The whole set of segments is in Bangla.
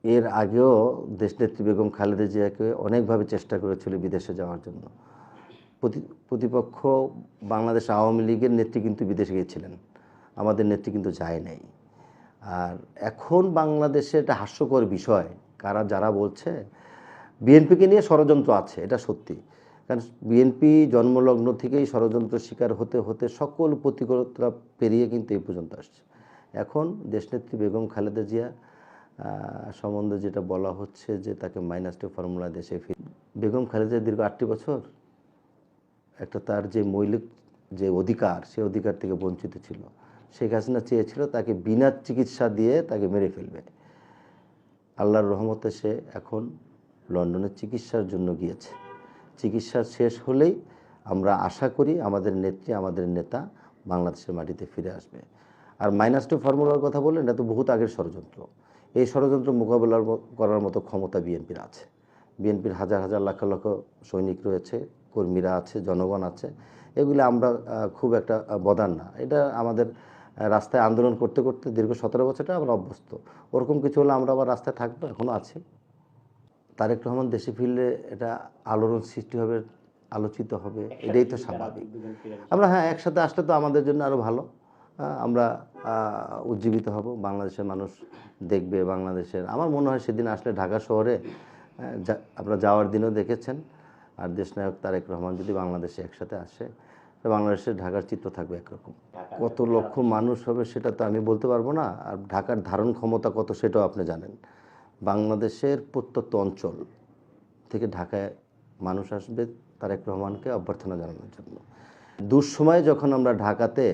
এর আগেও দেশনেত্রী বেগম খালেদা জিয়াকে অনেকভাবে চেষ্টা করেছিল বিদেশে যাওয়ার জন্য। প্রতিপক্ষ বাংলাদেশ আওয়ামী লীগের নেত্রী কিন্তু বিদেশে গিয়েছিলেন, আমাদের নেত্রী কিন্তু যায় নাই। আর এখন বাংলাদেশে এটা হাস্যকর বিষয়, যারা বলছে বিএনপিকে নিয়ে ষড়যন্ত্র আছে, এটা সত্যি। কারণ বিএনপি জন্মলগ্ন থেকেই ষড়যন্ত্র শিকার হতে হতে সকল প্রতিকূলতা পেরিয়ে কিন্তু এই পর্যন্ত আসছে। এখন দেশনেত্রী বেগম খালেদা জিয়া সম্বন্ধে যেটা বলা হচ্ছে যে তাকে -2 ফর্মুলা দেশে বেগম খালেদা দীর্ঘ 8টি বছর একটা তার যে মৌলিক যে অধিকার, সে অধিকার থেকে বঞ্চিত ছিল। শেখ হাসিনা চেয়েছিল তাকে বিনা চিকিৎসা দিয়ে তাকে মেরে ফেলবে। আল্লাহর রহমতে সে এখন লন্ডনে চিকিৎসার জন্য গিয়েছে। চিকিৎসা শেষ হলেই আমরা আশা করি আমাদের নেত্রী, আমাদের নেতা বাংলাদেশের মাটিতে ফিরে আসবে। আর -2 ফর্মুলার কথা বললেন, এটা তো বহুত আগের ষড়যন্ত্র। এই ষড়যন্ত্র মোকাবেলা করার মতো ক্ষমতা বিএনপির আছে। বিএনপির হাজার হাজার লক্ষ লক্ষ সৈনিক রয়েছে, কর্মীরা আছে, জনগণ আছে। এগুলো আমরা খুব একটা বদান না। এটা আমাদের রাস্তায় আন্দোলন করতে করতে দীর্ঘ 17 বছরটা আমরা অভ্যস্ত। ওরকম কিছু হলে আমরা আবার রাস্তায় থাকবো, এখনও আছি। তারেক রহমান দেশে ফিরলে এটা আলোড়ন সৃষ্টি হবে, আলোচিত হবে, এটাই তো স্বাভাবিক। আমরা একসাথে আসলে তো আমাদের জন্য আরও ভালো। আমরা উজ্জীবিত হব, বাংলাদেশের মানুষ দেখবে বাংলাদেশের। আমার মনে হয় সেদিন আসলে ঢাকা শহরে আপনারা যাওয়ার দিনও দেখেছেন, আর দেশনায়ক তারেক রহমান যদি বাংলাদেশে একসাথে আসে, বাংলাদেশের ঢাকার চিত্র থাকবে একরকম। কত লক্ষ মানুষ হবে সেটা তো আমি বলতে পারবো না, আর ঢাকার ধারণ ক্ষমতা কত সেটাও আপনি জানেন। বাংলাদেশের প্রত্যন্ত অঞ্চল থেকে ঢাকায় মানুষ আসবে তারেক রহমানকে অভ্যর্থনা জানানোর জন্য। দুঃসময়ে যখন আমরা ঢাকাতে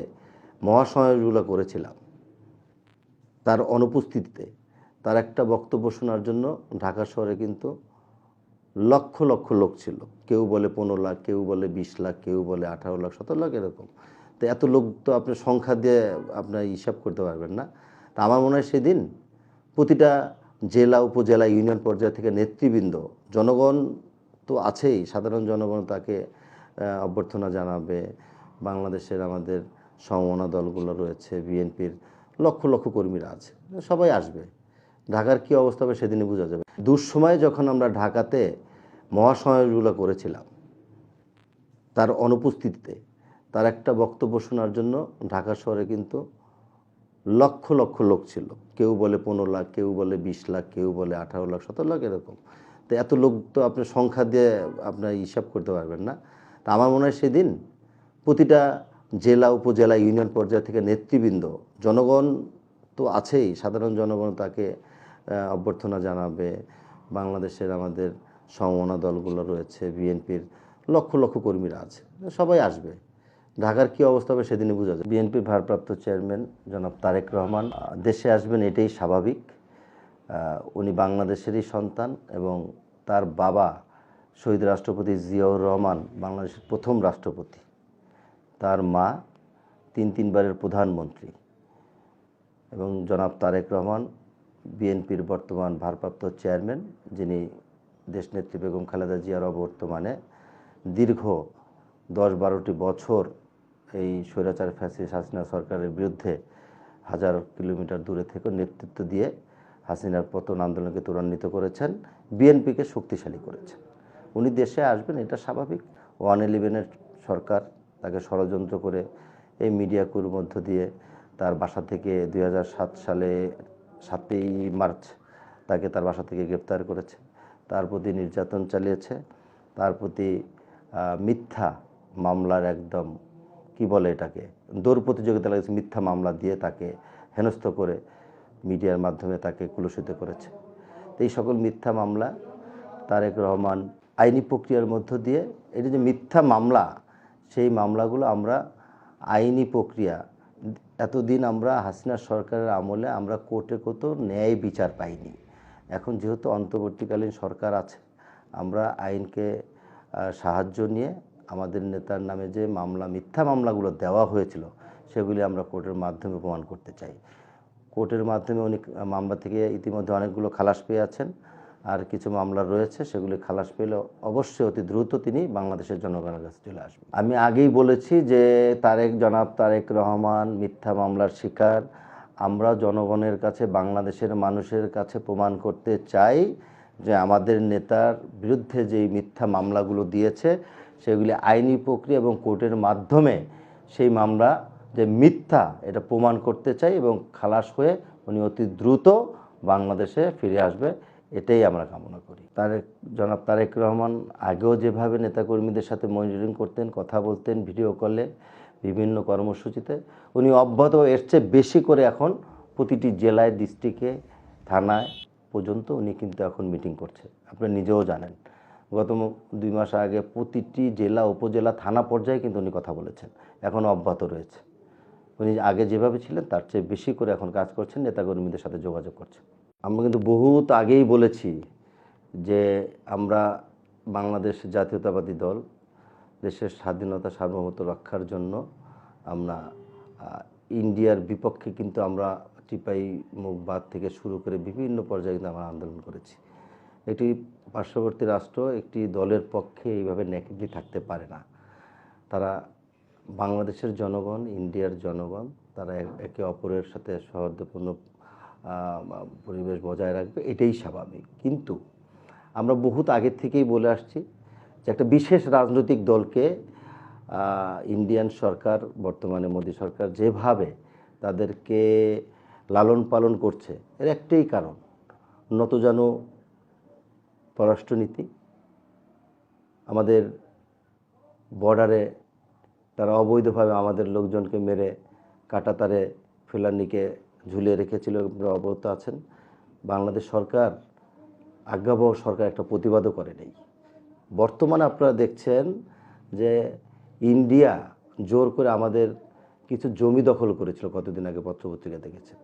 মহাসমাবেশগুলো করেছিলাম, তার অনুপস্থিতিতে তার একটা বক্তব্য শোনার জন্য ঢাকা শহরে কিন্তু লক্ষ লক্ষ লোক ছিল। কেউ বলে 15 লাখ, কেউ বলে 20 লাখ, কেউ বলে 18 লাখ, 17 লাখ, এরকম। তো এত লোক তো আপনি সংখ্যা দিয়ে আপনার হিসাব করতে পারবেন না। তা আমার মনে হয় সেদিন প্রতিটা জেলা, উপজেলা, ইউনিয়ন পর্যায় থেকে নেতৃবৃন্দ, জনগণ তো আছেই, সাধারণ জনগণ তাকে অভ্যর্থনা জানাবে। বাংলাদেশের আমাদের সমমনা দলগুলো রয়েছে, বিএনপির লক্ষ লক্ষ কর্মীরা আছে, সবাই আসবে। ঢাকার কী অবস্থা হবে সেদিনই বোঝা যাবে। দুঃসময়ে যখন আমরা ঢাকাতে মহাসমাবেশগুলো করেছিলাম, তার অনুপস্থিতিতে তার একটা বক্তব্য শোনার জন্য ঢাকা শহরে কিন্তু লক্ষ লক্ষ লোক ছিল। কেউ বলে 15 লাখ, কেউ বলে 20 লাখ, কেউ বলে 18 লাখ, 17 লাখ, এরকম। তো এত লোক তো আপনি সংখ্যা দিয়ে আপনার হিসাব করতে পারবেন না। তা আমার মনে হয় সেদিন প্রতিটা জেলা, উপজেলা, ইউনিয়ন পর্যায় থেকে নেতৃবৃন্দ, জনগণ তো আছেই, সাধারণ জনগণ তাকে অভ্যর্থনা জানাবে। বাংলাদেশের আমাদের সমমনা দলগুলো রয়েছে, বিএনপির লক্ষ লক্ষ কর্মীরা আছে, সবাই আসবে। ঢাকার কী অবস্থা হবে সেদিনই বোঝা যায়। বিএনপির ভারপ্রাপ্ত চেয়ারম্যান জনাব তারেক রহমান দেশে আসবেন, এটাই স্বাভাবিক। উনি বাংলাদেশেরই সন্তান এবং তার বাবা শহীদ রাষ্ট্রপতি জিয়াউর রহমান বাংলাদেশের প্রথম রাষ্ট্রপতি। তার মা তিনবারের প্রধানমন্ত্রী এবং জনাব তারেক রহমান বিএনপির বর্তমান ভারপ্রাপ্ত চেয়ারম্যান, যিনি দেশনেত্রী বেগম খালেদা জিয়ার অবর্তমানে দীর্ঘ 10-12টি বছর এই স্বৈরাচার ফ্যাসিস্ট হাসিনা সরকারের বিরুদ্ধে হাজার কিলোমিটার দূরে থেকে নেতৃত্ব দিয়ে হাসিনার পতন আন্দোলনকে ত্বরান্বিত করেছেন, বিএনপিকে শক্তিশালী করেছেন। উনি দেশে আসবেন, এটা স্বাভাবিক। 111-এর সরকার তাকে ষড়যন্ত্র করে এই মিডিয়া কুর মধ্য দিয়ে তার বাসা থেকে 2007 সালে 7ই মার্চ তাকে তার বাসা থেকে গ্রেপ্তার করেছে, তার প্রতি নির্যাতন চালিয়েছে, তার প্রতি মিথ্যা মামলার একদম কি বলে এটাকে দৌড় প্রতিযোগিতা লাগছে, মিথ্যা মামলা দিয়ে তাকে হেনস্থ করে মিডিয়ার মাধ্যমে তাকে কুলুষিত করেছে। তো এই সকল মিথ্যা মামলা তারেক রহমান আইনি প্রক্রিয়ার মধ্য দিয়ে, এটা যে মিথ্যা মামলা, সেই মামলাগুলো আমরা আইনি প্রক্রিয়া, এতদিন আমরা হাসিনা সরকারের আমলে আমরা কোর্টে কত ন্যায় বিচার পাইনি। এখন যেহেতু অন্তর্বর্তীকালীন সরকার আছে, আমরা আইনকে সাহায্য নিয়ে আমাদের নেতার নামে যে মামলা, মিথ্যা মামলাগুলো দেওয়া হয়েছিল, সেগুলি আমরা কোর্টের মাধ্যমে প্রমাণ করতে চাই। কোর্টের মাধ্যমে উনি মামলা থেকে ইতিমধ্যে অনেকগুলো খালাস পেয়ে আছেন, আর কিছু মামলা রয়েছে, সেগুলি খালাস পেলে অবশ্যই অতি দ্রুত তিনি বাংলাদেশের জনগণের কাছে চলে আসবেন। আমি আগেই বলেছি যে জনাব তারেক রহমান মিথ্যা মামলার শিকার, আমরা জনগণের কাছে, বাংলাদেশের মানুষের কাছে প্রমাণ করতে চাই যে আমাদের নেতার বিরুদ্ধে যেই মিথ্যা মামলাগুলো দিয়েছে সেগুলি আইনি প্রক্রিয়া এবং কোর্টের মাধ্যমে সেই মামলা যে মিথ্যা এটা প্রমাণ করতে চাই, এবং খালাস হয়ে উনি অতি দ্রুত বাংলাদেশে ফিরে আসবে, এটাই আমরা কামনা করি। জনাব তারেক রহমান আগেও যেভাবে নেতাকর্মীদের সাথে মনিটরিং করতেন, কথা বলতেন ভিডিও কলে, বিভিন্ন কর্মসূচিতে, উনি অব্যাহত এর চেয়ে বেশি করে এখন প্রতিটি জেলায়, ডিস্ট্রিক্টে, থানায় পর্যন্ত উনি কিন্তু এখন মিটিং করছে। আপনি নিজেও জানেন, গত 2 মাস আগে প্রতিটি জেলা, উপজেলা, থানা পর্যায়ে কিন্তু উনি কথা বলেছেন, এখনও অব্যাহত রয়েছে। উনি আগে যেভাবে ছিলেন তার চেয়ে বেশি করে এখন কাজ করছেন, নেতাকর্মীদের সাথে যোগাযোগ করছেন। আমরা কিন্তু বহুত আগেই বলেছি যে আমরা বাংলাদেশ জাতীয়তাবাদী দল দেশের স্বাধীনতা সার্বভৌমত্ব রক্ষার জন্য আমরা ইন্ডিয়ার বিপক্ষে কিন্তু আমরা টিপাই মুখবাদ থেকে শুরু করে বিভিন্ন পর্যায়ে কিন্তু আমরা আন্দোলন করেছি। এটি পার্শ্ববর্তী রাষ্ট্র একটি দলের পক্ষে এইভাবে নেকেডলি থাকতে পারে না। তারা বাংলাদেশের জনগণ, ইন্ডিয়ার জনগণ, তারা একে অপরের সাথে সৌহার্দ্যপূর্ণ পরিবেশ বজায় রাখবে, এটাই স্বাভাবিক। কিন্তু আমরা বহুত আগে থেকেই বলে আসছি যে একটা বিশেষ রাজনৈতিক দলকে ইন্ডিয়ান সরকার, বর্তমানে মোদী সরকার যেভাবে তাদেরকে লালন পালন করছে, এর একটাই কারণ, নতজানু পররাষ্ট্রনীতি। আমাদের বর্ডারে তারা অবৈধভাবে আমাদের লোকজনকে মেরে কাঁটাতারে ফেলানিকে ঝুলিয়ে রেখেছিল, অবগত আছেন। বাংলাদেশ সরকার, আজ্ঞাবহ সরকার একটা প্রতিবাদও করে নেই। বর্তমানে আপনারা দেখছেন যে ইন্ডিয়া জোর করে আমাদের কিছু জমি দখল করেছিল, কতদিন আগে পত্রপত্রিকা দেখেছেন।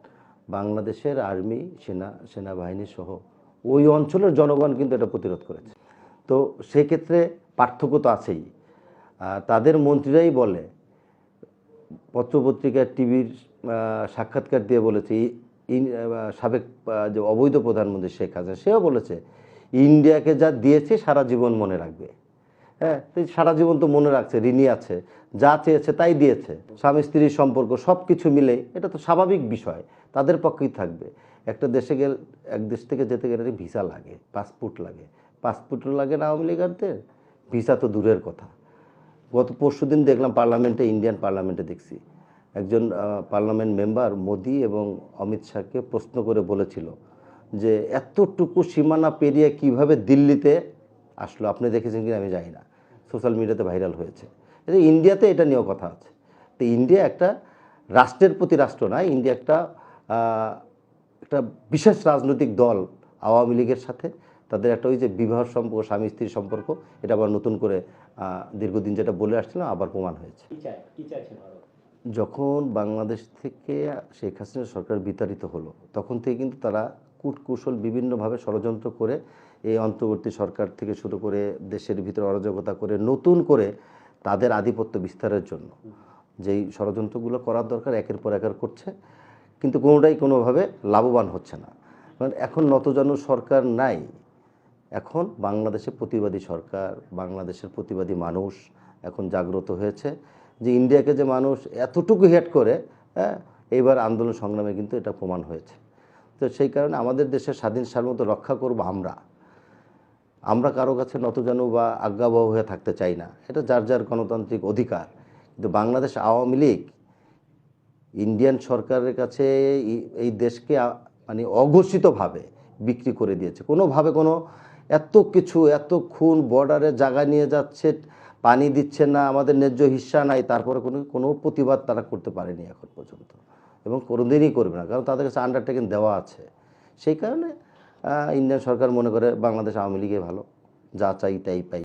বাংলাদেশের আর্মি, সেনাবাহিনী সহ ওই অঞ্চলের জনগণ কিন্তু এটা প্রতিরোধ করেছে। তো সেক্ষেত্রে পার্থক্য তো আছেই। তাদের মন্ত্রীরাই বলে, পত্রপত্রিকার, টিভির সাক্ষাৎকার দিয়ে বলেছে, সাবেক যে অবৈধ প্রধানমন্ত্রী শেখ হাসিনা, সেও বলেছে ইন্ডিয়াকে যা দিয়েছে সারা জীবন মনে রাখবে। হ্যাঁ, সারা জীবন তো মনে রাখছে, ঋণী আছে, যা চেয়েছে তাই দিয়েছে। স্বামী স্ত্রীর সম্পর্ক সব কিছু মিলে এটা তো স্বাভাবিক বিষয়, তাদের পক্ষেই থাকবে। একটা দেশে গেলে, এক দেশ থেকে যেতে গেলে ভিসা লাগে, পাসপোর্ট লাগে। পাসপোর্টও লাগে না আওয়ামী লীগারদের, ভিসা তো দূরের কথা। গত পরশুদিন দেখলাম পার্লামেন্টে, ইন্ডিয়ান পার্লামেন্টে দেখছি একজন পার্লামেন্ট মেম্বার মোদি এবং অমিত শাহকে প্রশ্ন করে বলেছিল যে এতটুকু সীমানা পেরিয়ে কিভাবে দিল্লিতে আসলো, আপনি দেখেছেন কিনা আমি জানি না, সোশ্যাল মিডিয়াতে ভাইরাল হয়েছে। ইন্ডিয়াতে এটা নিয়েও কথা আছে। তো ইন্ডিয়া একটা রাষ্ট্রের প্রতি রাষ্ট্র নয়, ইন্ডিয়া একটা বিশেষ রাজনৈতিক দল আওয়ামী লীগের সাথে তাদের একটা ওই যে বিবাহ সম্পর্ক, স্বামী স্ত্রীর সম্পর্ক, এটা আবার নতুন করে দীর্ঘদিন যেটা বলে আসছিলাম আবার প্রমাণ হয়েছে। যখন বাংলাদেশ থেকে শেখ হাসিনা সরকার বিতাড়িত হলো, তখন থেকে কিন্তু তারা কূটকৌশল বিভিন্নভাবে ষড়যন্ত্র করে এই অন্তর্বর্তী সরকার থেকে শুরু করে দেশের ভিতরে অরাজকতা করে নতুন করে তাদের আধিপত্য বিস্তারের জন্য যেই ষড়যন্ত্রগুলো করার দরকার একের পর একের করছে, কিন্তু কোনোটাই কোনোভাবে লাভবান হচ্ছে না। কারণ এখন নতজানু সরকার নাই, এখন বাংলাদেশে প্রতিবাদী সরকার, বাংলাদেশের প্রতিবাদী মানুষ এখন জাগ্রত হয়েছে যে ইন্ডিয়াকে যে মানুষ এতটুকু হেট করে, এইবার আন্দোলন সংগ্রামে কিন্তু এটা প্রমাণ হয়েছে। তো সেই কারণে আমাদের দেশের স্বাধীন সার্বভৌমত্ব রক্ষা করব আমরা কারো কাছে নতজানু বা আজ্ঞাবহ হয়ে থাকতে চাই না, এটা যার যার গণতান্ত্রিক অধিকার। কিন্তু বাংলাদেশ আওয়ামী লীগ ইন্ডিয়ান সরকারের কাছে এই দেশকে মানে অঘোষিতভাবে বিক্রি করে দিয়েছে। কোনোভাবে কোনো এত কিছু, এত খুন, বর্ডারে জায়গা নিয়ে যাচ্ছে, পানি দিচ্ছে না, আমাদের ন্যায্য হিস্সা নাই, তারপরে কোনো প্রতিবাদ তারা করতে পারেনি এখন পর্যন্ত, এবং কোনোদিনই করবে না, কারণ তাদের কাছে আন্ডারটেকিং দেওয়া আছে। সেই কারণে ইন্ডিয়ান সরকার মনে করে বাংলাদেশ আওয়ামী লীগে ভালো, যা চাই তাই পাই।